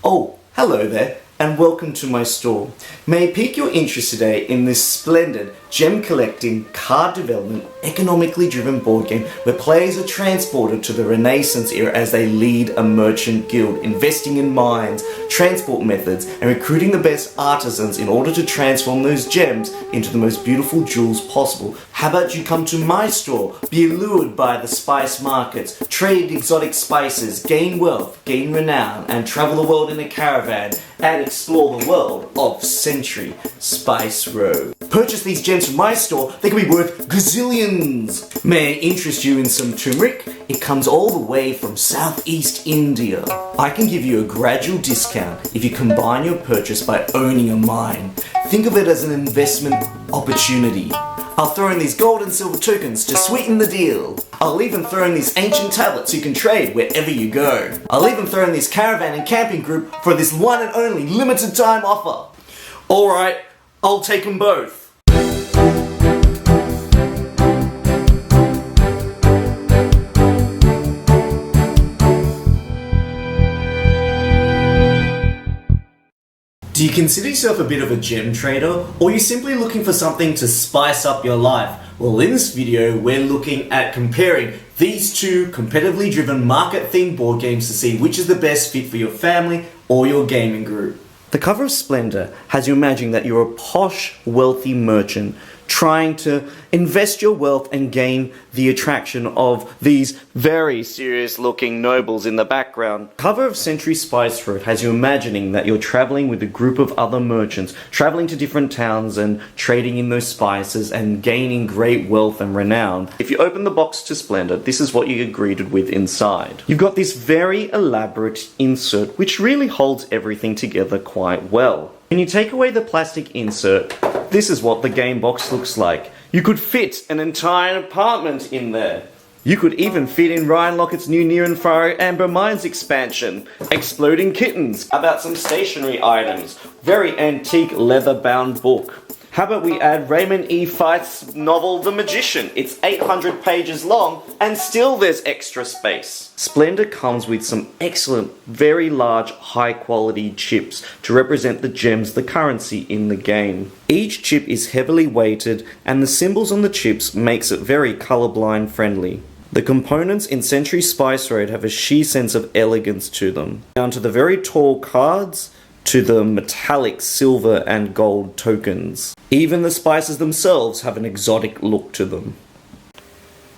Oh, hello there, and welcome to my store. May I pique your interest today in this splendid gem collecting, card development, economically driven board game where players are transported to the Renaissance era as they lead a merchant guild, investing in mines, transport methods, and recruiting the best artisans in order to transform those gems into the most beautiful jewels possible. How about you come to my store, be allured by the spice markets, trade exotic spices, gain wealth, gain renown, and travel the world in a caravan and explore the world of Century Spice Road. Purchase these gems from my store, they can be worth gazillions. May I interest you in some turmeric? It comes all the way from Southeast India. I can give you a gradual discount if you combine your purchase by owning a mine. Think of it as an investment opportunity. I'll throw in these gold and silver tokens to sweeten the deal. I'll even throw in these ancient tablets you can trade wherever you go. I'll even throw in this caravan and camping group for this one and only limited time offer. Alright, I'll take them both. Do you consider yourself a bit of a gem trader, or are you simply looking for something to spice up your life? Well, in this video, we're looking at comparing these two competitively driven market-themed board games to see which is the best fit for your family or your gaming group. The cover of Splendor has you imagining that you're a posh, wealthy merchant trying to invest your wealth and gain the attraction of these very serious-looking nobles in the background. Cover of Century Spice Road has you imagining that you're traveling with a group of other merchants, traveling to different towns and trading in those spices and gaining great wealth and renown. If you open the box to Splendor, this is what you get greeted with inside. You've got this very elaborate insert which really holds everything together quite well. When you take away the plastic insert, this is what the game box looks like. You could fit an entire apartment in there. You could even fit in Ryan Lockett's new Near and Far Amber Mines expansion, Exploding Kittens, about some stationery items, very antique leather-bound book. How about we add Raymond E. Feith's novel The Magician? It's 800 pages long and still there's extra space. Splendor comes with some excellent, very large, high-quality chips to represent the gems, the currency in the game. Each chip is heavily weighted and the symbols on the chips makes it very colorblind friendly. The components in Century Spice Road have a sheer sense of elegance to them, down to the very tall cards, to the metallic silver and gold tokens. Even the spices themselves have an exotic look to them.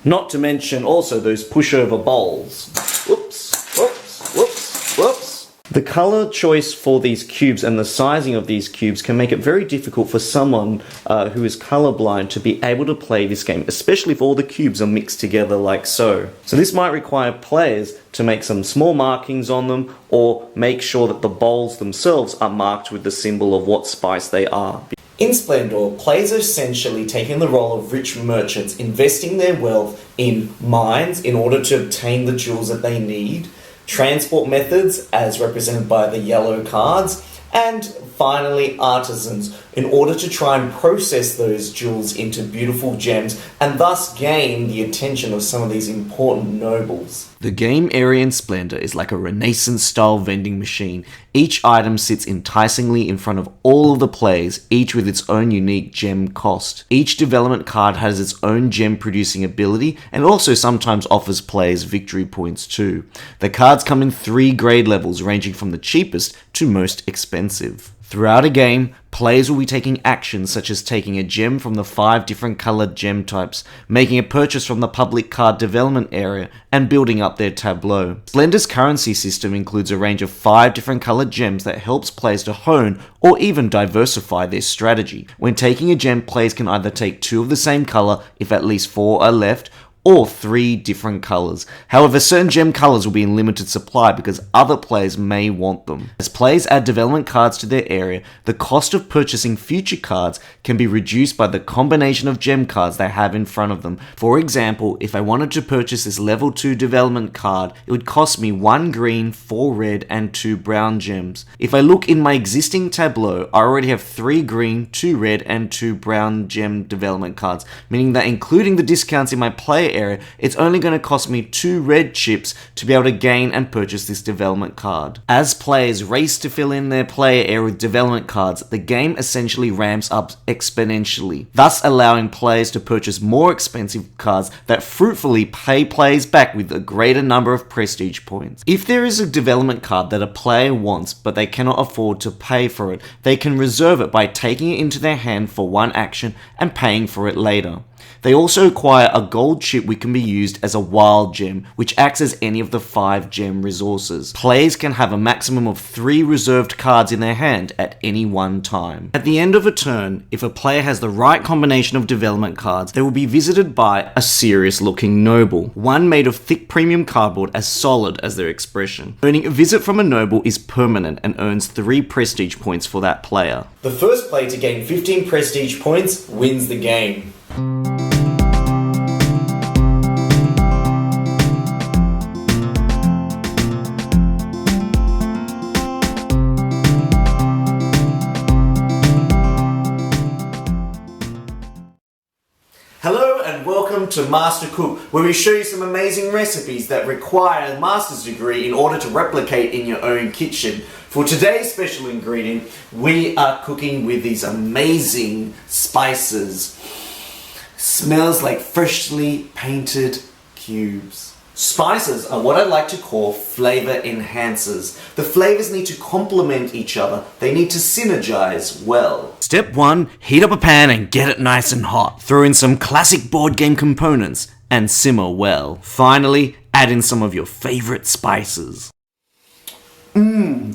Not to mention also those pushover bowls. Whoops, whoops, whoops, whoops. The color choice for these cubes and the sizing of these cubes can make it very difficult for someone who is colorblind to be able to play this game, especially if all the cubes are mixed together like so. So this might require players to make some small markings on them or make sure that the bowls themselves are marked with the symbol of what spice they are. In Splendor, players are essentially taking the role of rich merchants, investing their wealth in mines in order to obtain the jewels that they need, transport methods as represented by the yellow cards, and finally artisans in order to try and process those jewels into beautiful gems and thus gain the attention of some of these important nobles. The game area in Splendor is like a Renaissance-style vending machine. Each item sits enticingly in front of all of the players, each with its own unique gem cost. Each development card has its own gem-producing ability and also sometimes offers players victory points too. The cards come in 3 grade levels ranging from the cheapest to most expensive. Throughout a game, players will be taking actions such as taking a gem from the 5 different colored gem types, making a purchase from the public card development area, and building up their tableau. Splendor's currency system includes a range of 5 different colored gems that helps players to hone or even diversify their strategy. When taking a gem, players can either take 2 of the same color if at least 4 are left, or 3 different colors. However, certain gem colors will be in limited supply because other players may want them. As players add development cards to their area, the cost of purchasing future cards can be reduced by the combination of gem cards they have in front of them. For example, if I wanted to purchase this level 2 development card, it would cost me 1 green, 4 red, and 2 brown gems. If I look in my existing tableau, I already have 3 green, 2 red, and 2 brown gem development cards, meaning that including the discounts in my player area, it's only going to cost me 2 red chips to be able to gain and purchase this development card. As players race to fill in their player area with development cards, the game essentially ramps up exponentially, thus allowing players to purchase more expensive cards that fruitfully pay players back with a greater number of prestige points. If there is a development card that a player wants but they cannot afford to pay for it, they can reserve it by taking it into their hand for one action and paying for it later. They also acquire a gold chip which can be used as a wild gem, which acts as any of the 5 gem resources. Players can have a maximum of 3 reserved cards in their hand at any one time. At the end of a turn, if a player has the right combination of development cards, they will be visited by a serious looking noble, one made of thick premium cardboard as solid as their expression. Earning a visit from a noble is permanent and earns 3 prestige points for that player. The first player to gain 15 prestige points wins the game. Hello and welcome to Master Cook, where we show you some amazing recipes that require a master's degree in order to replicate in your own kitchen. For today's special ingredient, we are cooking with these amazing spices. Smells like freshly painted cubes. Spices are what I like to call flavor enhancers. The flavors need to complement each other. They need to synergize well. Step 1, heat up a pan and get it nice and hot. Throw in some classic board game components and simmer well. Finally, add in some of your favorite spices.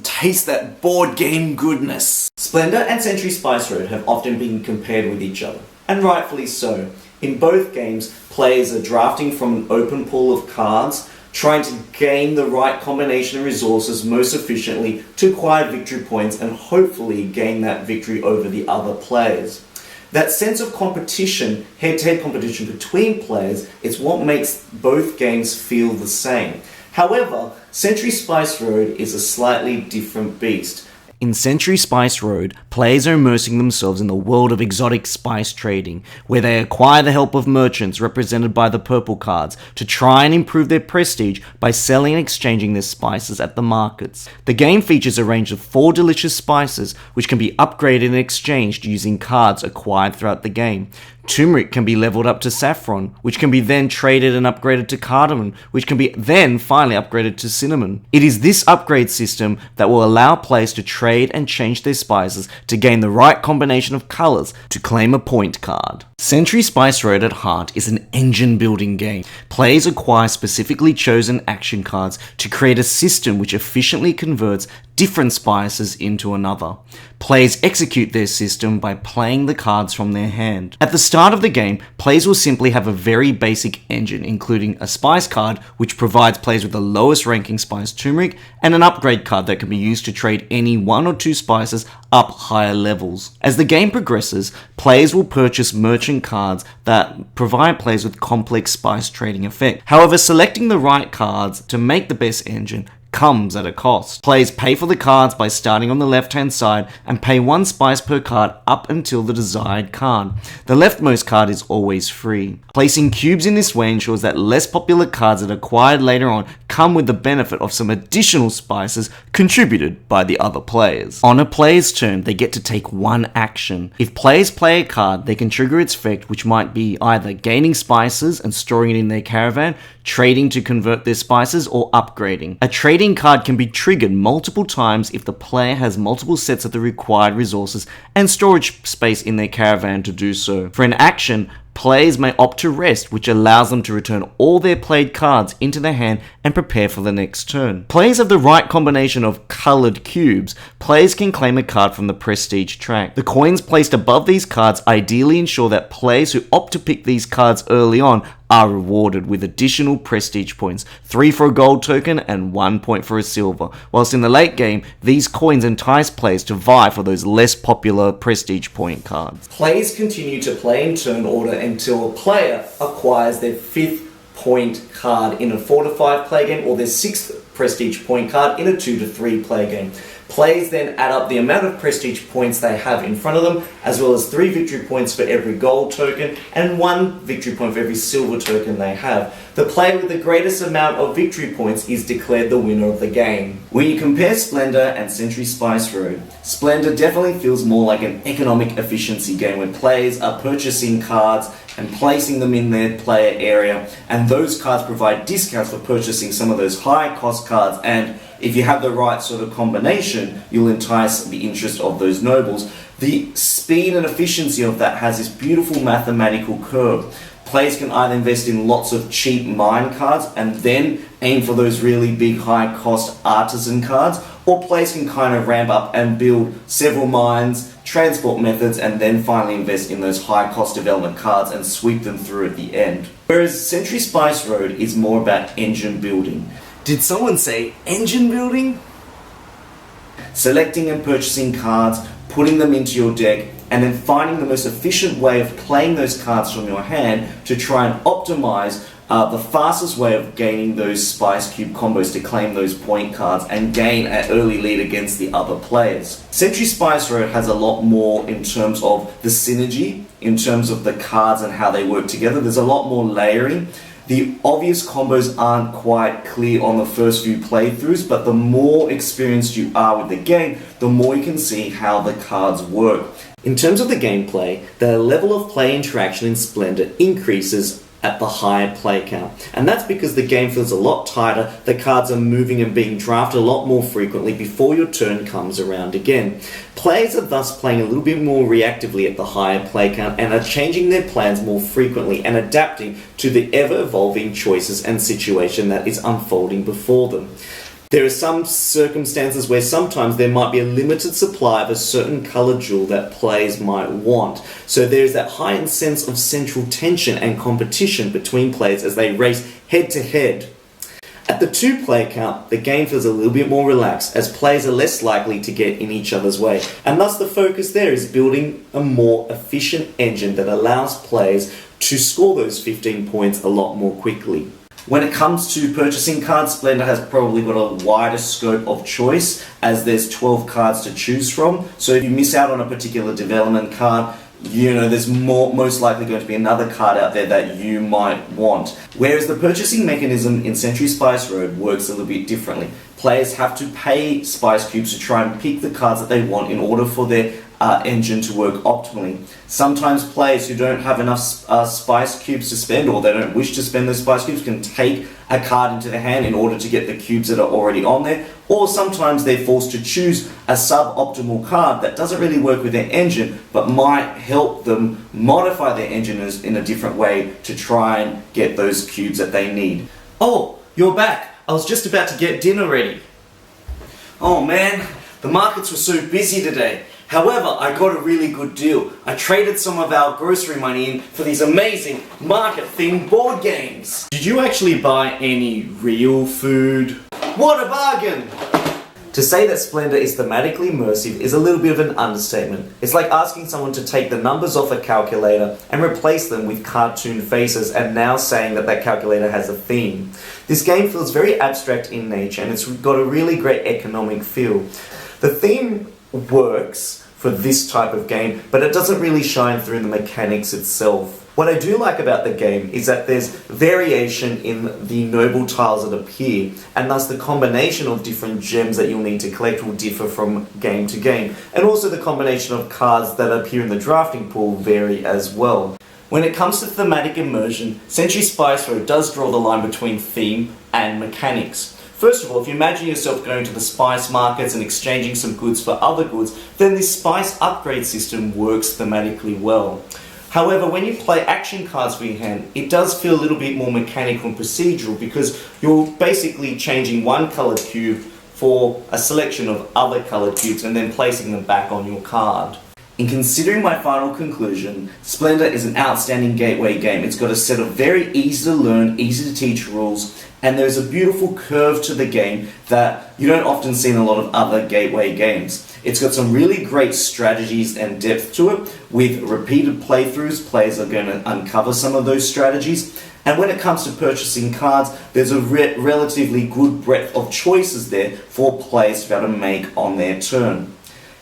Taste that board game goodness. Splendor and Century Spice Road have often been compared with each other, and rightfully so. In both games, players are drafting from an open pool of cards, trying to gain the right combination of resources most efficiently to acquire victory points and hopefully gain that victory over the other players. That sense of competition, head-to-head competition between players, is what makes both games feel the same. However, Century Spice Road is a slightly different beast. In Century Spice Road, players are immersing themselves in the world of exotic spice trading, where they acquire the help of merchants represented by the purple cards to try and improve their prestige by selling and exchanging their spices at the markets. The game features a range of 4 delicious spices which can be upgraded and exchanged using cards acquired throughout the game. Turmeric can be leveled up to saffron, which can be then traded and upgraded to cardamom, which can be then finally upgraded to cinnamon. It is this upgrade system that will allow players to trade and change their spices to gain the right combination of colors to claim a point card. Century Spice Road at heart is an engine building game. Players acquire specifically chosen action cards to create a system which efficiently converts different spices into another. Players execute their system by playing the cards from their hand. At the start of the game, players will simply have a very basic engine, including a spice card which provides players with the lowest ranking spice turmeric, and an upgrade card that can be used to trade any 1 or 2 spices up higher levels. As the game progresses, players will purchase merchant cards that provide players with complex spice trading effect. However, selecting the right cards to make the best engine comes at a cost. Players pay for the cards by starting on the left hand side and pay 1 spice per card up until the desired card. The leftmost card is always free. Placing cubes in this way ensures that less popular cards that are acquired later on come with the benefit of some additional spices contributed by the other players. On a player's turn, they get to take 1 action. If players play a card, they can trigger its effect, which might be either gaining spices and storing it in their caravan, trading to convert their spices, or upgrading. A trading card can be triggered multiple times if the player has multiple sets of the required resources and storage space in their caravan to do so. For an action, players may opt to rest, which allows them to return all their played cards into their hand and prepare for the next turn. Players have the right combination of colored cubes. Players can claim a card from the prestige track. The coins placed above these cards ideally ensure that players who opt to pick these cards early on are rewarded with additional prestige points, 3 for a gold token and 1 point for a silver, whilst in the late game, these coins entice players to vie for those less popular prestige point cards. Players continue to play in turn order until a player acquires their 5th point card in a 4 to 5 play game or their 6th prestige point card in a 2 to 3 player game. Players then add up the amount of prestige points they have in front of them, as well as 3 victory points for every gold token and 1 victory point for every silver token they have. The player with the greatest amount of victory points is declared the winner of the game. When you compare Splendor and Century Spice Road, Splendor definitely feels more like an economic efficiency game where players are purchasing cards and placing them in their player area, and those cards provide discounts for purchasing some of those high cost cards, and if you have the right sort of combination, you'll entice the interest of those nobles. The speed and efficiency of that has this beautiful mathematical curve. Players can either invest in lots of cheap mine cards and then aim for those really big high cost artisan cards, or players can kind of ramp up and build several mines, transport methods, and then finally invest in those high cost development cards and sweep them through at the end. Whereas Century Spice Road is more about engine building. Did someone say engine building? Selecting and purchasing cards, putting them into your deck, and then finding the most efficient way of playing those cards from your hand to try and optimize the fastest way of gaining those Spice Cube combos to claim those point cards and gain an early lead against the other players. Century Spice Road has a lot more in terms of the synergy, in terms of the cards and how they work together. There's a lot more layering. The obvious combos aren't quite clear on the first few playthroughs, but the more experienced you are with the game, the more you can see how the cards work. In terms of the gameplay, the level of play interaction in Splendor increases at the higher play count. And that's because the game feels a lot tighter, the cards are moving and being drafted a lot more frequently before your turn comes around again. Players are thus playing a little bit more reactively at the higher play count and are changing their plans more frequently and adapting to the ever-evolving choices and situation that is unfolding before them. There are some circumstances where sometimes there might be a limited supply of a certain colored jewel that players might want. So there's that heightened sense of central tension and competition between players as they race head to head. At the 2 player count, the game feels a little bit more relaxed as players are less likely to get in each other's way. And thus the focus there is building a more efficient engine that allows players to score those 15 points a lot more quickly. When it comes to purchasing cards, Splendor has probably got a wider scope of choice as there's 12 cards to choose from. So if you miss out on a particular development card, there's most likely going to be another card out there that you might want. Whereas the purchasing mechanism in Century Spice Road works a little bit differently. Players have to pay Spice Cubes to try and pick the cards that they want in order for their engine to work optimally. Sometimes players who don't have enough Spice Cubes to spend, or they don't wish to spend those Spice Cubes, can take a card into their hand in order to get the cubes that are already on there, or sometimes they're forced to choose a suboptimal card that doesn't really work with their engine but might help them modify their engine in a different way to try and get those cubes that they need. Oh, you're back! I was just about to get dinner ready. Oh man, the markets were so busy today. However, I got a really good deal. I traded some of our grocery money in for these amazing market-themed board games. Did you actually buy any real food? What a bargain! To say that Splendor is thematically immersive is a little bit of an understatement. It's like asking someone to take the numbers off a calculator and replace them with cartoon faces and now saying that that calculator has a theme. This game feels very abstract in nature and it's got a really great economic feel. The theme works for this type of game, but it doesn't really shine through in the mechanics itself. What I do like about the game is that there's variation in the noble tiles that appear, and thus the combination of different gems that you'll need to collect will differ from game to game. And also the combination of cards that appear in the drafting pool vary as well. When it comes to thematic immersion, Century Spice Road does draw the line between theme and mechanics. First of all, if you imagine yourself going to the spice markets and exchanging some goods for other goods, then this spice upgrade system works thematically well. However, when you play action cards for your hand, it does feel a little bit more mechanical and procedural because you're basically changing one coloured cube for a selection of other coloured cubes and then placing them back on your card. In considering my final conclusion, Splendor is an outstanding gateway game. It's got a set of very easy to learn, easy to teach rules, and there's a beautiful curve to the game that you don't often see in a lot of other gateway games. It's got some really great strategies and depth to it. With repeated playthroughs, players are going to uncover some of those strategies. And when it comes to purchasing cards, there's a relatively good breadth of choices there for players to be able to make on their turn.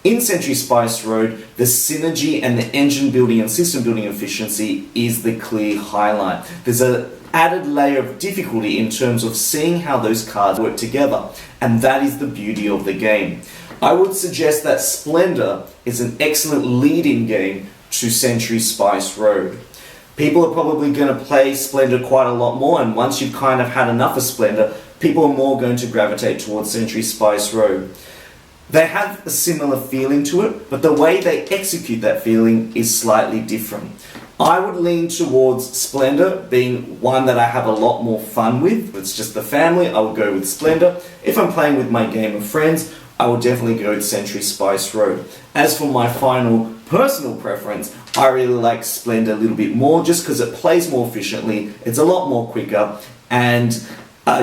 In Century Spice Road, the synergy and the engine building and system building efficiency is the clear highlight. There's an added layer of difficulty in terms of seeing how those cards work together, and that is the beauty of the game. I would suggest that Splendor is an excellent lead-in game to Century Spice Road. People are probably going to play Splendor quite a lot more, and once you've kind of had enough of Splendor, people are more going to gravitate towards Century Spice Road. They have a similar feeling to it, but the way they execute that feeling is slightly different. I would lean towards Splendor being one that I have a lot more fun with. If it's just the family, I would go with Splendor. If I'm playing with my game of friends, I would definitely go with Century Spice Road. As for my final personal preference, I really like Splendor a little bit more just because it plays more efficiently, it's a lot more quicker, and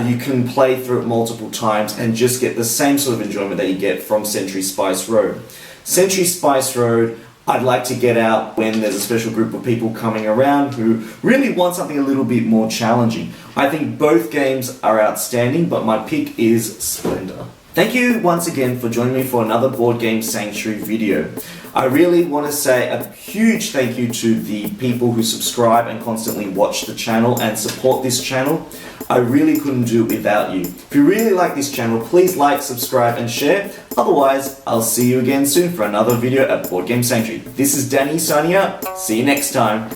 you can play through it multiple times and just get the same sort of enjoyment that you get from Century Spice Road. Century Spice Road, I'd like to get out when there's a special group of people coming around who really want something a little bit more challenging. I think both games are outstanding, but my pick is Splendor. Thank you once again for joining me for another Board Game Sanctuary video. I really want to say a huge thank you to the people who subscribe and constantly watch the channel and support this channel. I really couldn't do it without you. If you really like this channel, please like, subscribe and share. Otherwise, I'll see you again soon for another video at Board Game Sanctuary. This is Danny signing out. See you next time.